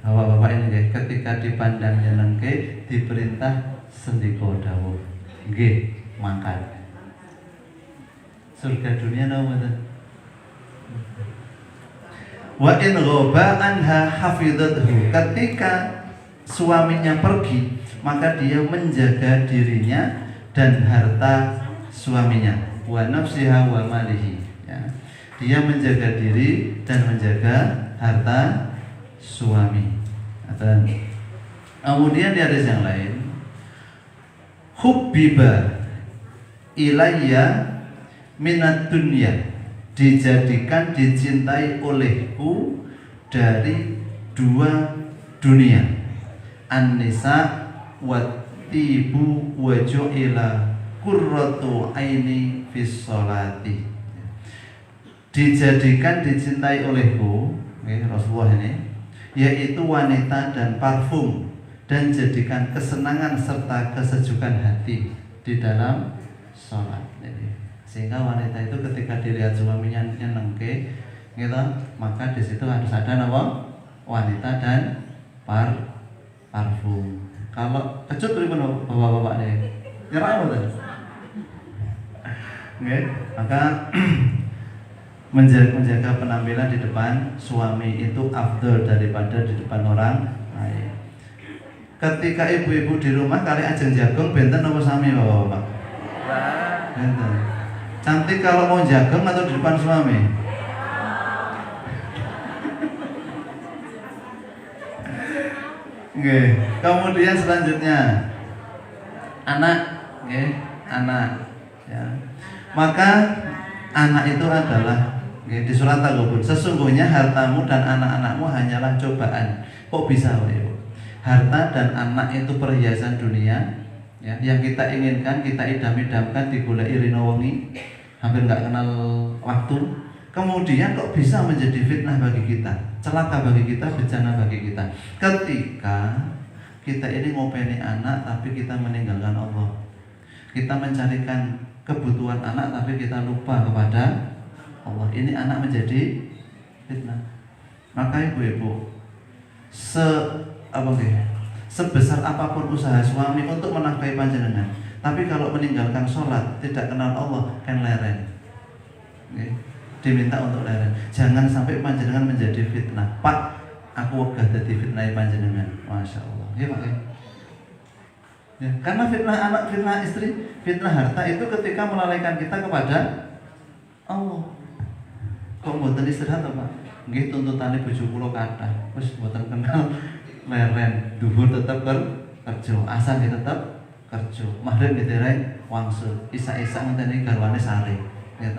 bapak ini guys, ketika dipandang nyenengke diperintah sendiko dawuh. Nggih, makan. Surga dunia no mboten. Wa in ghaba anha hafizathu. Ketika suaminya pergi, maka dia menjaga dirinya dan harta suaminya. Wa nafsiha wa malihi. Ya. Dia menjaga diri dan menjaga harta suami. Dan kemudian di hadis yang lain, hubbiba ilayya minad dunya, dijadikan dicintai olehku dari dua dunia, an-nisa wa tibu wa ju'ila qurratu aini fis sholati. Dijadikan dicintai olehku, Rasulullah ini, yaitu wanita dan parfum, dan jadikan kesenangan serta kesejukan hati di dalam sholat. Sehingga wanita itu ketika dilihat suaminya nyenengke, gitu, maka di situ harus ada nama wanita dan parfum. Kalau kecut pripun bapak-bapak nih, nyerah betul. Maka menjaga penampilan di depan suami itu afdol daripada di depan orang lain. Ketika ibu-ibu di rumah kali ajeng jagung benten apa sami bapak-bapak? Benten. Cantik kalau mau jagung atau di depan suami? Oke. Kemudian selanjutnya anak, anak. Ya. Maka anak itu adalah di surat At-Taghabun, sesungguhnya hartamu dan anak-anakmu hanyalah cobaan. Kok bisa Ibu? Harta dan anak itu perhiasan dunia, ya, yang kita inginkan, kita idam-idamkan, digoleki rino wengi, hampir nggak kenal waktu. Kemudian kok bisa menjadi fitnah bagi kita, celaka bagi kita, bencana bagi kita. Ketika kita ini ngopeni anak tapi kita meninggalkan Allah, kita mencarikan kebutuhan anak tapi kita lupa kepada Allah, ini anak menjadi fitnah. Maka ibu-ibu, sebesar apapun usaha suami untuk menafkahi panjenengan, tapi kalau meninggalkan sholat, tidak kenal Allah, kan leren. Diminta untuk leren. Jangan sampai panjenengan menjadi fitnah. Pak, aku wegah dadi fitnah panjenengan. Masya Allah. Ya Pak. Ya, karena fitnah anak, fitnah istri, fitnah harta itu ketika melalaikan kita kepada Allah. Kok mboten istirahat to, Pak? Nggih tuntutane bojo kula kathah. Wis mboten kenal leren, dhuwur tetep kerja, asar nggih tetep kerja. Maghrib ditereng wangsul, isak-isak ngenteni garwane sare. Nggih.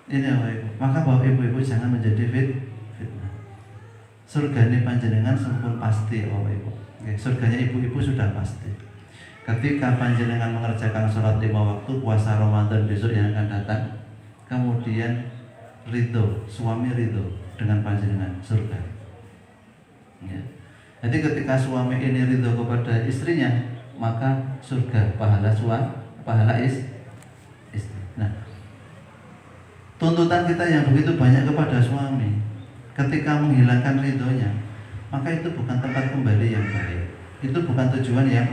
Ini Bapak Ibu. Maka Bapak Ibu jangan menjadi fitnah. Surganya panjenengan sempun pasti Bapak Ibu. Oke, surganya ibu-ibu sudah pasti. Ketika panjenengan mengerjakan sholat 5 waktu, puasa Ramadan besok yang akan datang, kemudian ridho, suami ridho dengan panjenengan, surga. Ya. Jadi ketika suami ini ridho kepada istrinya, maka surga, pahala istri. Nah, tuntutan kita yang begitu banyak kepada suami, ketika menghilangkan ridhonya, maka itu bukan tempat kembali yang baik. Itu bukan tujuan yang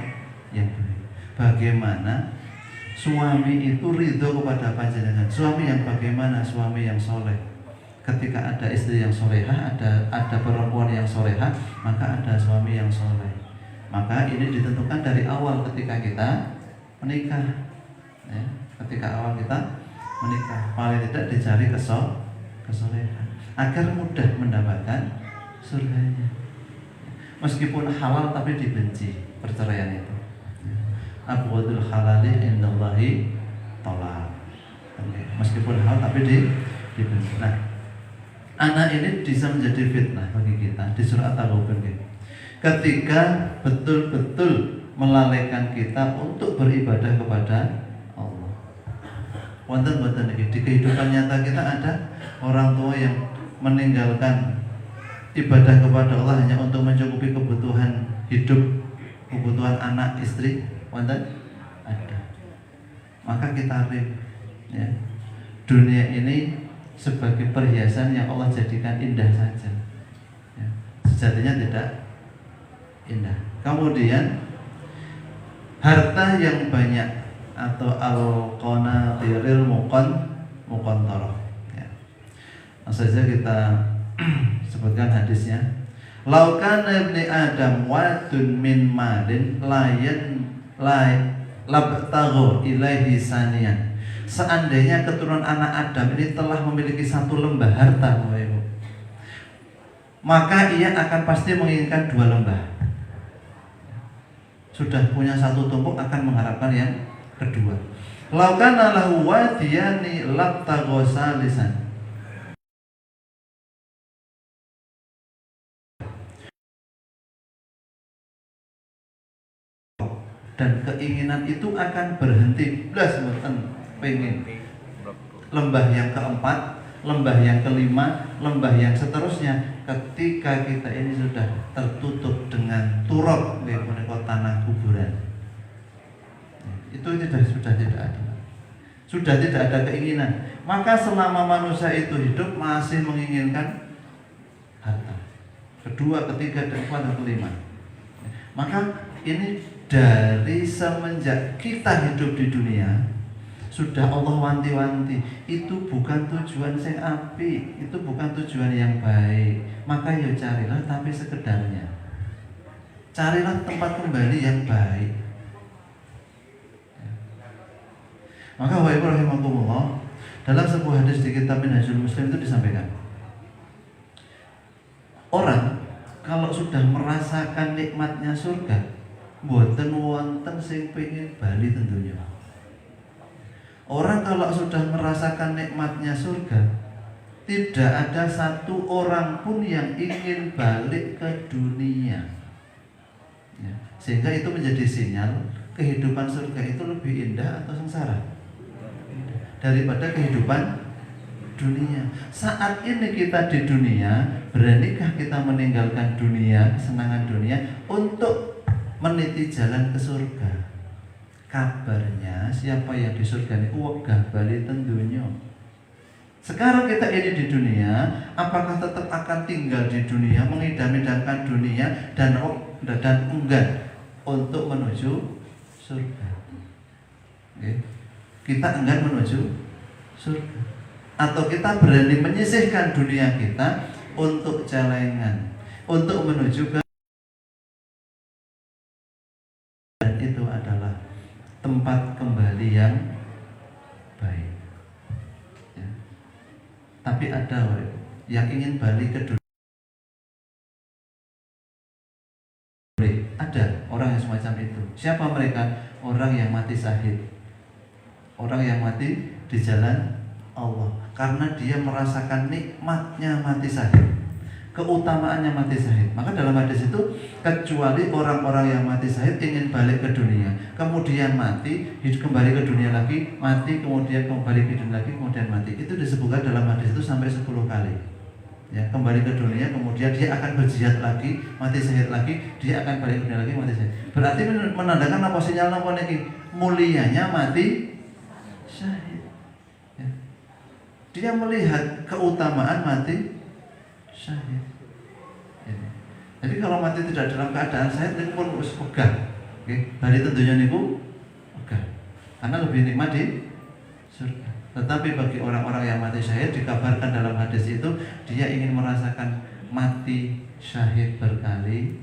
baik. Bagaimana suami itu ridho kepada panjenengan? Suami yang bagaimana? Suami yang soleh. Ketika ada istri yang solehah, ada perempuan yang solehah, maka ada suami yang soleh. Maka ini ditentukan dari awal ketika kita menikah. Ya, ketika awal kita menikah, paling tidak dicari kesolehan agar mudah mendapatkan surganya. Meskipun halal tapi dibenci perceraian itu. Abghadul halali indallahi tolak. Meskipun halal tapi dibenci. Nah, anak ini bisa menjadi fitnah bagi kita di surah At-Taghabun. Ketika betul-betul melalaikan kita untuk beribadah kepada Allah. Wonten di kehidupan nyata kita ada orang tua yang meninggalkan ibadah kepada Allah hanya untuk mencukupi kebutuhan hidup, kebutuhan anak, istri. Wonten? Ada. Maka kita ya. Dunia ini sebagai perhiasan yang Allah jadikan indah saja. Ya. Sejatinya tidak indah. Kemudian harta yang banyak atau al-qanatiril muqantarah. Ya. Langsung saja kita sebutkan hadisnya. Laukan ibni Adam wadun min malin labtaghu ilaihi saniyan. Seandainya keturunan anak Adam ini telah memiliki satu lembah harta, maka ia akan pasti menginginkan 2 lembah. Sudah punya satu tumpuk akan mengharapkan yang kedua. Laukan lahu wadiyani labtaghu salisan. Dan keinginan itu akan berhenti. Blas mboten pengen lembah yang keempat, lembah yang kelima, lembah yang seterusnya. Ketika kita ini sudah tertutup dengan turab, tanah kuburan, itu sudah tidak ada. Sudah tidak ada keinginan. Maka selama manusia itu hidup masih menginginkan harta. Kedua, ketiga, dan keempat, dan kelima. Maka ini dari semenjak kita hidup di dunia sudah Allah wanti-wanti, itu bukan tujuan yang api, itu bukan tujuan yang baik. Maka ya carilah tapi sekedarnya. Carilah tempat kembali yang baik. Maka wa rahimakumullah, dalam sebuah hadis di kitab Minhajul Muslim itu disampaikan, orang kalau sudah merasakan nikmatnya surga, mboten wonten sing pengin bali tentunya. Orang kalau sudah merasakan nikmatnya surga, tidak ada satu orang pun yang ingin balik ke dunia. Ya. Sehingga itu menjadi sinyal kehidupan surga itu lebih indah atau sengsara daripada kehidupan dunia. Saat ini kita di dunia, beranikah kita meninggalkan dunia, kesenangan dunia untuk meniti jalan ke surga? Kabarnya siapa yang di surga ini wegah bali tentunya. Sekarang kita ini di dunia, apakah tetap akan tinggal di dunia, mengidam-idamkan dunia dan enggan untuk menuju surga? Okay. Kita enggan menuju surga, atau kita berani menyisihkan dunia kita untuk celengan, untuk menuju ke, dan itu adalah tempat kembali yang baik. Ya. Tapi ada yang ingin balik ke dunia. Ada orang yang semacam itu. Siapa mereka? Orang yang mati syahid. Orang yang mati di jalan Allah. Karena dia merasakan nikmatnya mati syahid, keutamaannya mati syahid. Maka dalam hadis itu, kecuali orang-orang yang mati syahid ingin balik ke dunia, kemudian mati, hidup kembali ke dunia lagi, mati, kemudian kembali ke dunia lagi, kemudian mati. Itu disebutkan dalam hadis itu sampai 10 kali. Ya, kembali ke dunia, kemudian dia akan berjihad lagi, mati syahid lagi, dia akan balik ke dunia lagi, mati syahid. Berarti menandakan apa, sinyal apa nih? Mulianya mati syahid. Ya. Dia melihat keutamaan mati syahid. Ini. Jadi kalau mati tidak dalam keadaan syahid, itu pun harus pegang. Oke, dari tentunya niku pegang. Karena lebih nikmat di surga. Tetapi bagi orang-orang yang mati syahid, dikabarkan dalam hadis itu, dia ingin merasakan mati syahid berkali-kali.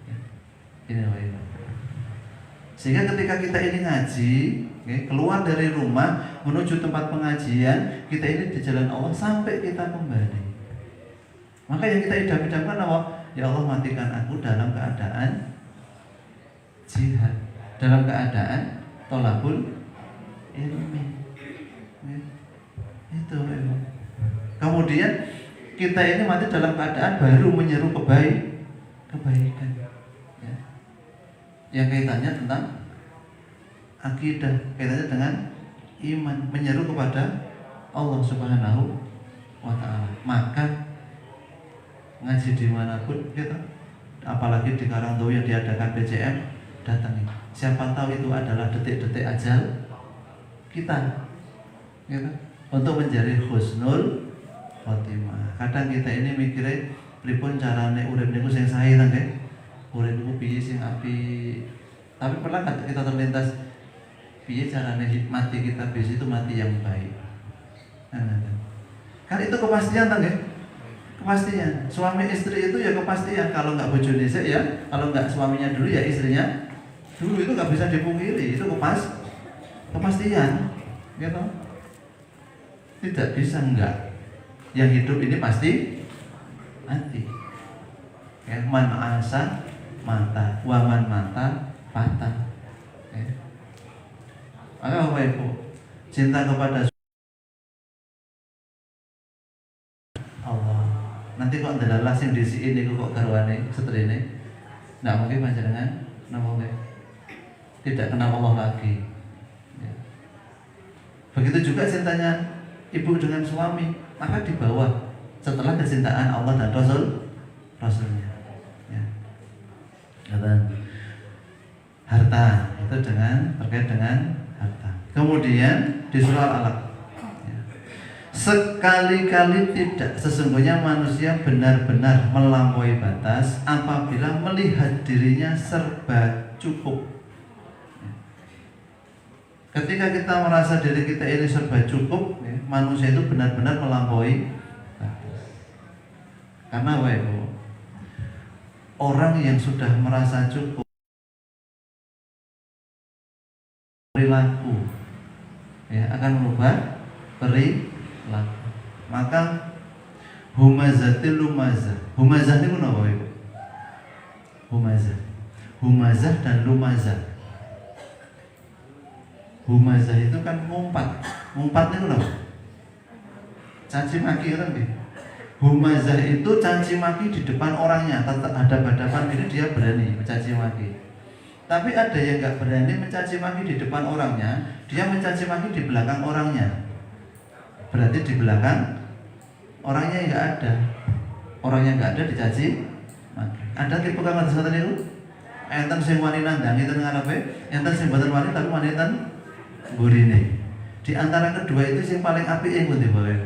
Ya. Ini Bapak. Sehingga ketika kita ini ngaji, keluar dari rumah menuju tempat pengajian, kita ini di jalan Allah sampai kita kembali. Maka yang kita idam-idamkan apa? Ya Allah, matikan aku dalam keadaan jihad, dalam keadaan tolabul ilmi. Itu memang. Kemudian kita ini mati dalam keadaan baru menyeru kebaikan. Ya. Yang kaitannya tentang akidah, kaitannya dengan iman, menyeru kepada Allah Subhanahu wa ta'ala. Maka ngaji dimanapun kita, apalagi di Karangturi yang diadakan PCM, datangi. Siapa tahu itu adalah detik-detik ajal kita, gitu, untuk menjadi husnul khotimah. Kadang kita ini mikirnya pripun carane urip niku sing sae ta nggih. Urip niku piye sing apik. Tapi pernah kita terlintas piye carane mati kita bis itu mati yang baik. Kan itu kepastian ta nggih? Kepastian. Suami istri itu ya kepastian. Kalau nggak bojone sik ya, kalau nggak suaminya dulu ya istrinya dulu, itu nggak bisa dipungkiri. Itu kepastian, gitu. Tidak bisa enggak. Yang hidup ini pasti mati. Ya, man asa mata, waman mata patah. Ya. Maka Bapak Ibu, cinta kepada Allah. Nanti kok ndelalah sing disiin niku kok garwane setrene. Ndak mungkin panjenengan napa tidak kenal Allah lagi. Ya. Begitu juga cintanya ibu dengan suami, maka di bawah setelah kecintaan Allah dan Rasulnya. Ya. Dan harta itu terkait dengan harta. Kemudian di surah Al-Alaq, ya. Sekali-kali tidak, sesungguhnya manusia benar-benar melampaui batas apabila melihat dirinya serba cukup. Ketika kita merasa diri kita ini serba cukup, ya, manusia itu benar-benar melampaui batas. Karena apa Ibu? Orang yang sudah merasa cukup perilaku, ya, akan merubah perilaku. Maka humazatil lumazah. Humazah itu apa Ibu? Humazah dan lumazah. Humazah itu kan ngumpat itu loh, caci maki kan gitu. Humazah itu caci maki di depan orangnya, hadap-hadapan ini dia berani mencaci maki. Tapi ada yang nggak berani mencaci maki di depan orangnya, dia mencaci maki di belakang orangnya. Berarti di belakang orangnya nggak ada, orangnya nggak ada dicaci maki. Ada tipe kamar seperti itu. Enten sing wani nandang itu ngarepe, enten sing boten wani tapi wani enten gurine. Di antara kedua itu yang paling apik yang pundi Bapak?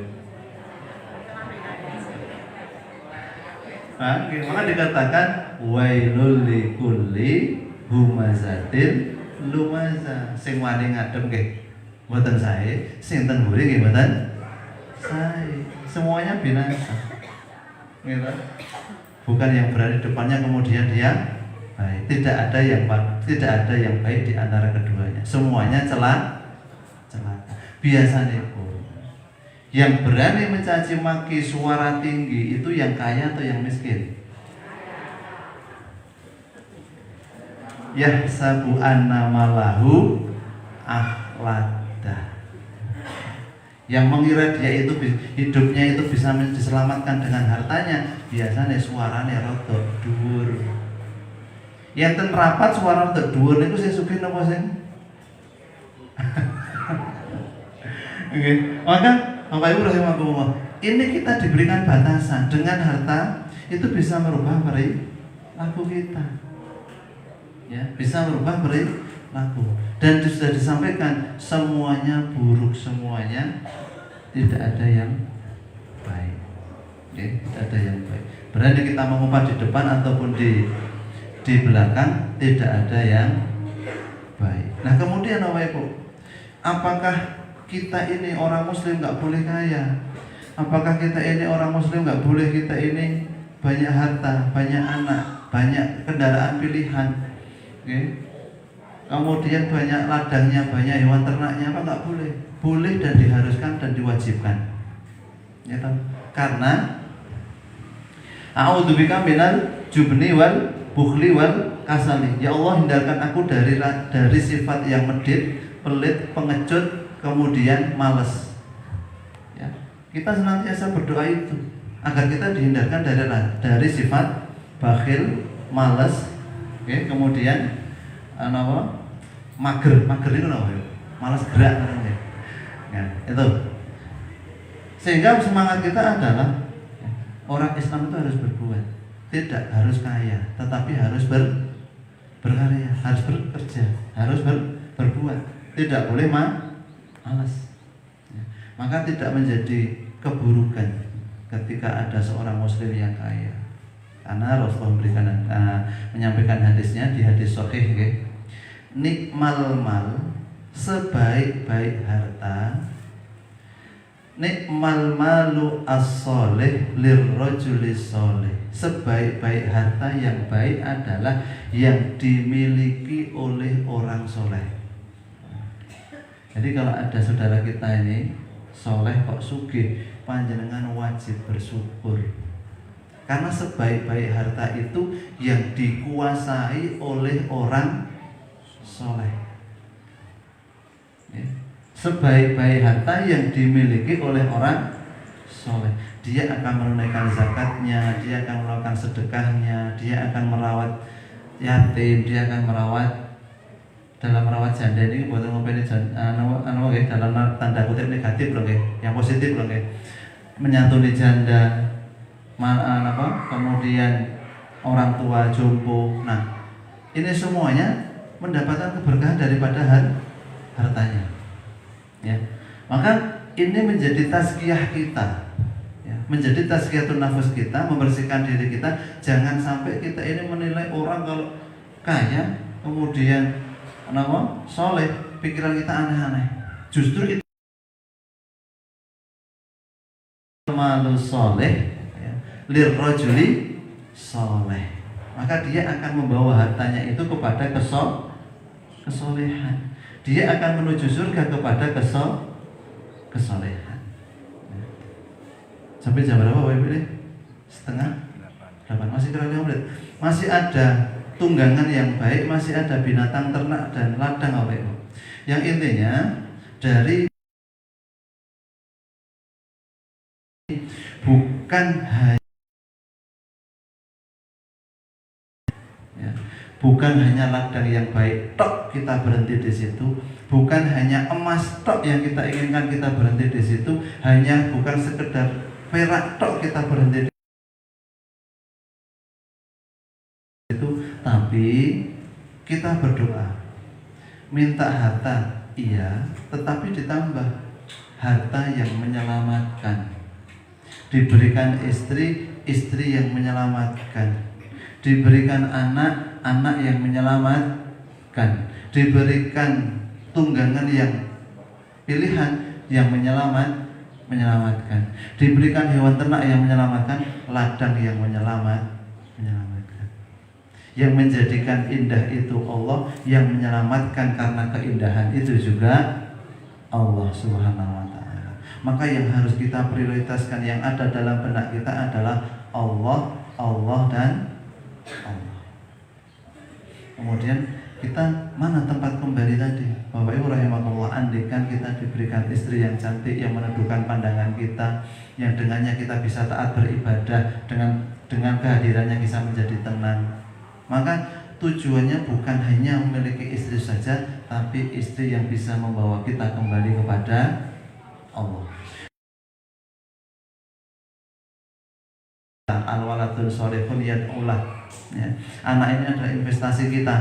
Maka dikatakan wailul likulli humazatin lumazah. Sing wani ngadem nggih mboten sae, sing ten mburi nggih mboten sae. Semuanya binasa. Gitu. Bukan yang berada di depannya kemudian dia baik. Tidak ada yang baik di antara keduanya. Semuanya celaka. Biasanya Yang berani mencaci maki suara tinggi itu yang kaya atau yang miskin? Yahsabu anna malahu akhlada. Yang mengira dia itu hidupnya itu bisa diselamatkan dengan hartanya, biasanya suaranya rodok dhuwur. Yang ten rapat suara rodok dhuwur niku sing sugih napa sing? Oke, maka Bapak Ibu rahimakumullah, ini kita diberikan batasan. Dengan harta itu bisa merubah perilaku kita, ya, bisa merubah perilaku. Dan sudah disampaikan semuanya buruk, semuanya tidak ada yang baik, ya, tidak ada yang baik. Berani kita mengumpat di depan ataupun di belakang, tidak ada yang baik. Nah kemudian Bapak Ibu, apakah kita ini orang muslim nggak boleh kaya? Apakah kita ini orang muslim nggak boleh kita ini banyak harta, banyak anak, banyak kendaraan pilihan, okay? Kemudian banyak ladangnya, banyak hewan ternaknya? Apa nggak boleh? Boleh dan diharuskan dan diwajibkan, ya kan? Karena a'udzubika minal jubni wal bukhli wal kasali. Ya Allah, hindarkan aku dari sifat yang medit, pelit, pengecut, kemudian malas. Ya, kita senantiasa berdoa itu agar kita dihindarkan dari sifat bakhil, malas, okay, kemudian mager itu apa? Malas gerak namanya. Ya, itu. Sehingga semangat kita adalah orang Islam itu harus berbuat, tidak harus kaya, tetapi harus berkarya, harus bekerja, harus berbuat, tidak boleh malas. Ya. Maka tidak menjadi keburukan ketika ada seorang muslim yang kaya. Karena Rasulullah menyampaikan hadisnya di hadis sahih, okay? Nikmal mal, sebaik-baik harta, nikmal malu as-soleh lirrojulis soleh. Sebaik-baik harta yang baik adalah yang dimiliki oleh orang soleh. Jadi kalau ada saudara kita ini soleh kok sugih, panjenengan wajib bersyukur. Karena sebaik-baik harta itu yang dikuasai oleh orang soleh, ya. Sebaik-baik harta yang dimiliki oleh orang soleh, dia akan menunaikan zakatnya, dia akan melakukan sedekahnya, dia akan merawat yatim, dia akan dalam merawat janda ini buat ngopeni dalam tanda kutip negatif loh, yang positif loh, menyantuni janda, kemudian orang tua jompo. Nah, ini semuanya mendapatkan keberkahan daripada hartanya, ya. Maka ini menjadi tazkiyah kita, ya, menjadi tazkiyatun nafas kita, membersihkan diri kita. Jangan sampai kita ini menilai orang kalau kaya kemudian soleh, pikiran kita aneh-aneh. Justru itu malu soleh, ya, lirrojuli soleh. Maka dia akan membawa hartanya itu kepada kesolehan. Dia akan menuju surga kepada kesolehan. Ya. Sampai jam berapa Bapak Ibu ini? 7:30. Masih kurang 5 menit. Masih ada tunggangan yang baik, masih ada binatang ternak dan ladang Bapak Ibu. Yang intinya dari bukan hanya, ya, bukan hanya ladang yang baik tok kita berhenti di situ, bukan hanya emas tok yang kita inginkan kita berhenti di situ, hanya bukan sekedar perak tok kita berhenti di situ, tapi kita berdoa minta harta, iya, tetapi ditambah harta yang menyelamatkan. Diberikan istri yang menyelamatkan. Diberikan anak yang menyelamatkan. Diberikan tunggangan yang pilihan yang menyelamatkan. Diberikan hewan ternak yang menyelamatkan, ladang yang menyelamatkan. Yang menjadikan indah itu Allah, yang menyelamatkan karena keindahan itu juga Allah Subhanahu wa ta'ala. Maka yang harus kita prioritaskan, yang ada dalam benak kita adalah Allah, Allah dan Allah. Kemudian kita mana tempat kembali tadi? Bapak Ibu rahimakumullah, andaikan kita diberikan istri yang cantik, yang meneduhkan pandangan kita, yang dengannya kita bisa taat beribadah, dengan kehadirannya bisa menjadi tenang. Maka tujuannya bukan hanya memiliki istri saja, tapi istri yang bisa membawa kita kembali kepada Allah. Al-waladul sholihun yad'ulah. Ya. Anak ini adalah investasi kita.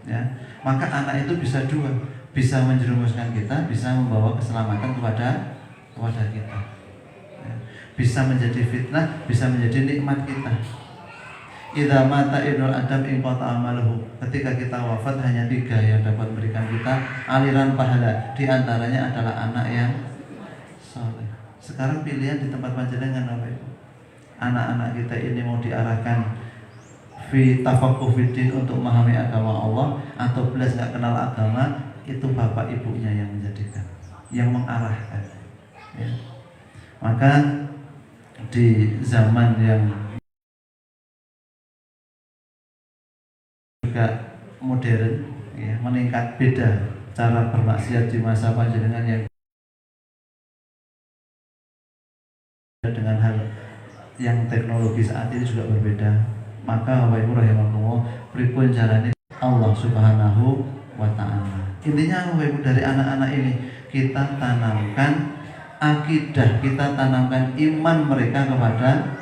Ya. Maka anak itu bisa dua, bisa menjerumuskan kita, bisa membawa keselamatan kepada kita. Ya. Bisa menjadi fitnah, bisa menjadi nikmat kita. Idza mata ibnul adam inqata amaluhu. Ketika kita wafat hanya 3 yang dapat memberikan kita aliran pahala. Di antaranya adalah anak yang saleh. Sekarang pilihan di tempat panjenengan apa itu? Anak-anak kita ini mau diarahkan fi tafaqquh fiddin untuk memahami agama Allah, atau belas enggak kenal agama, itu bapak ibunya yang menjadikan, yang mengarahkan. Ya. Maka di zaman yang juga modern, ya, meningkat, beda cara bermaksiat di masa panjenengan yang dengan hal yang teknologi saat ini juga berbeda. Maka Bapak Ibu rahimakumullah, pripun jalani Allah Subhanahu wa taala. Intinya Bapak Ibu, dari anak-anak ini kita tanamkan akidah, kita tanamkan iman mereka kepada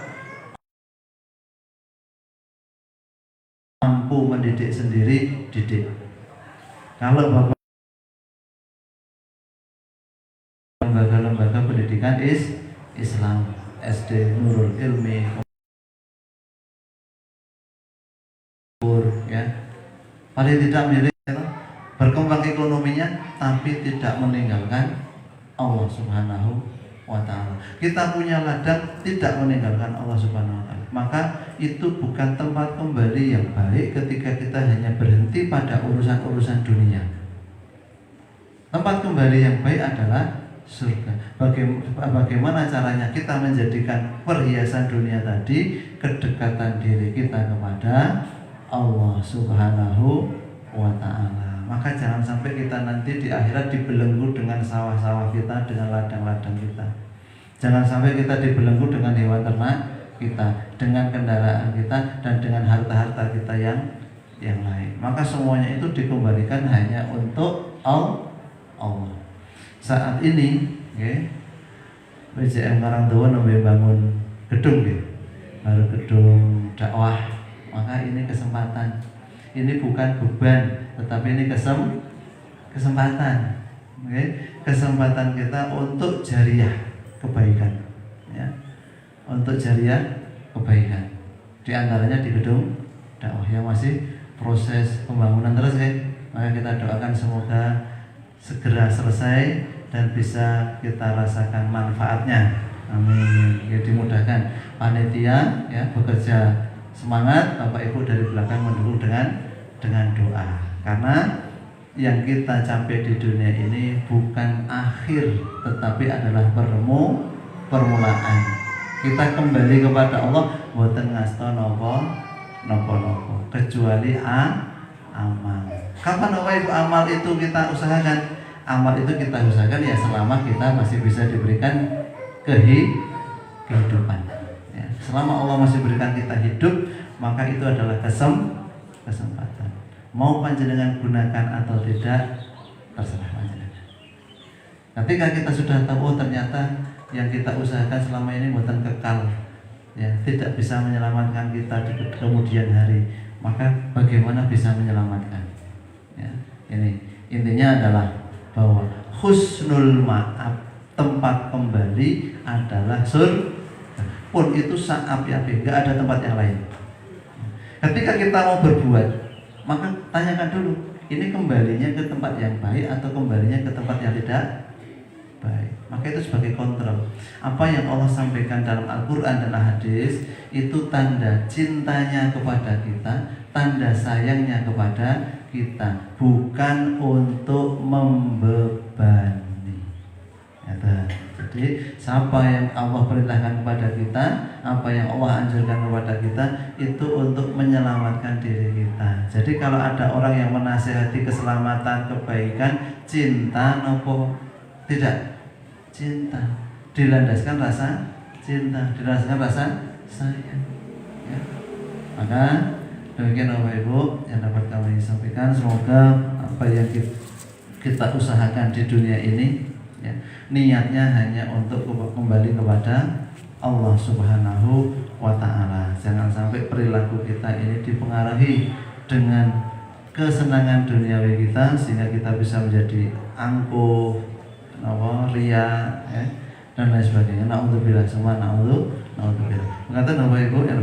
mampu mendidik sendiri, didik. Kalau Bapak lembaga-lembaga pendidikan Islam, SD Nurul Ilmi, ya, paling tidak milik berkembang ekonominya, tapi tidak meninggalkan Allah Subhanahu wa taala. Kita punya ladang, tidak meninggalkan Allah Subhanahu wa taala. Maka itu bukan tempat kembali yang baik ketika kita hanya berhenti pada urusan-urusan dunia. Tempat kembali yang baik adalah surga. Bagaimana caranya kita menjadikan perhiasan dunia tadi kedekatan diri kita kepada Allah Subhanahu wa ta'ala. Maka jangan sampai kita nanti di akhirat dibelenggu dengan sawah-sawah kita, dengan ladang-ladang kita. Jangan sampai kita dibelenggu dengan hewan ternak kita, dengan kendaraan kita, dan dengan harta-harta kita yang lain. Maka semuanya itu dikembalikan hanya untuk Allah. Saat ini, okay, PJM Karangdawa nembe bangun gedung, baru gedung dakwah. Maka ini kesempatan. Ini bukan beban, tetapi ini kesempatan. Okay? Kesempatan kita untuk jariah kebaikan, ya. Untuk jariah kebaikan. Di antaranya di gedung dakwah yang masih proses pembangunan terus, ya. Maka kita doakan semoga segera selesai dan bisa kita rasakan manfaatnya. Amin. Ya, dimudahkan. Panitia, ya, bekerja semangat, Bapak Ibu dari belakang mendukung dengan doa. Karena yang kita capai di dunia ini bukan akhir, tetapi adalah permulaan. Kita kembali kepada Allah, mboten ngasta napa kecuali amal. Kapan Bapak Ibu amal itu kita usahakan? Amal itu kita usahakan ya selama kita masih bisa diberikan kehidupan. Ya, selama Allah masih berikan kita hidup, maka itu adalah kesempatan. Mau panjenengan gunakan atau tidak, terserah panjenengan. Ketika kita sudah tahu, ternyata yang kita usahakan selama ini bukan kekal, ya, tidak bisa menyelamatkan kita di kemudian hari, maka bagaimana bisa menyelamatkan? Ya, ini intinya adalah bahwa husnul ma'ab, tempat kembali adalah surga. Pun itu sa'api-api, enggak ada tempat yang lain. Ketika kita mau berbuat, maka tanyakan dulu, ini kembalinya ke tempat yang baik atau kembalinya ke tempat yang tidak baik. Maka itu sebagai kontrol. Apa yang Allah sampaikan dalam Al-Quran dan Al-Hadis itu tanda cintanya kepada kita, tanda sayangnya kepada kita, bukan untuk membebani. Ya, Jadi siapa yang Allah perintahkan kepada kita, apa yang Allah anjurkan kepada kita, itu untuk menyelamatkan diri kita. Jadi kalau ada orang yang menasihati keselamatan, kebaikan, cinta nopo tidak? Cinta. Dilandaskan rasa cinta, dilandaskan rasa sayang. Ya. Maka demikian Bapak Ibu yang dapat kami sampaikan. Semoga apa yang kita usahakan di dunia ini, ya, niatnya hanya untuk kembali kepada Allah Subhanahu wa Ta'ala. Jangan sampai perilaku kita ini dipengaruhi dengan kesenangan duniawi kita sehingga kita bisa menjadi angkuh, ria, ya, dan lain sebagainya. Na'udzubillah, semua na'udzubillah. Mengatakan Bapak Ibu yang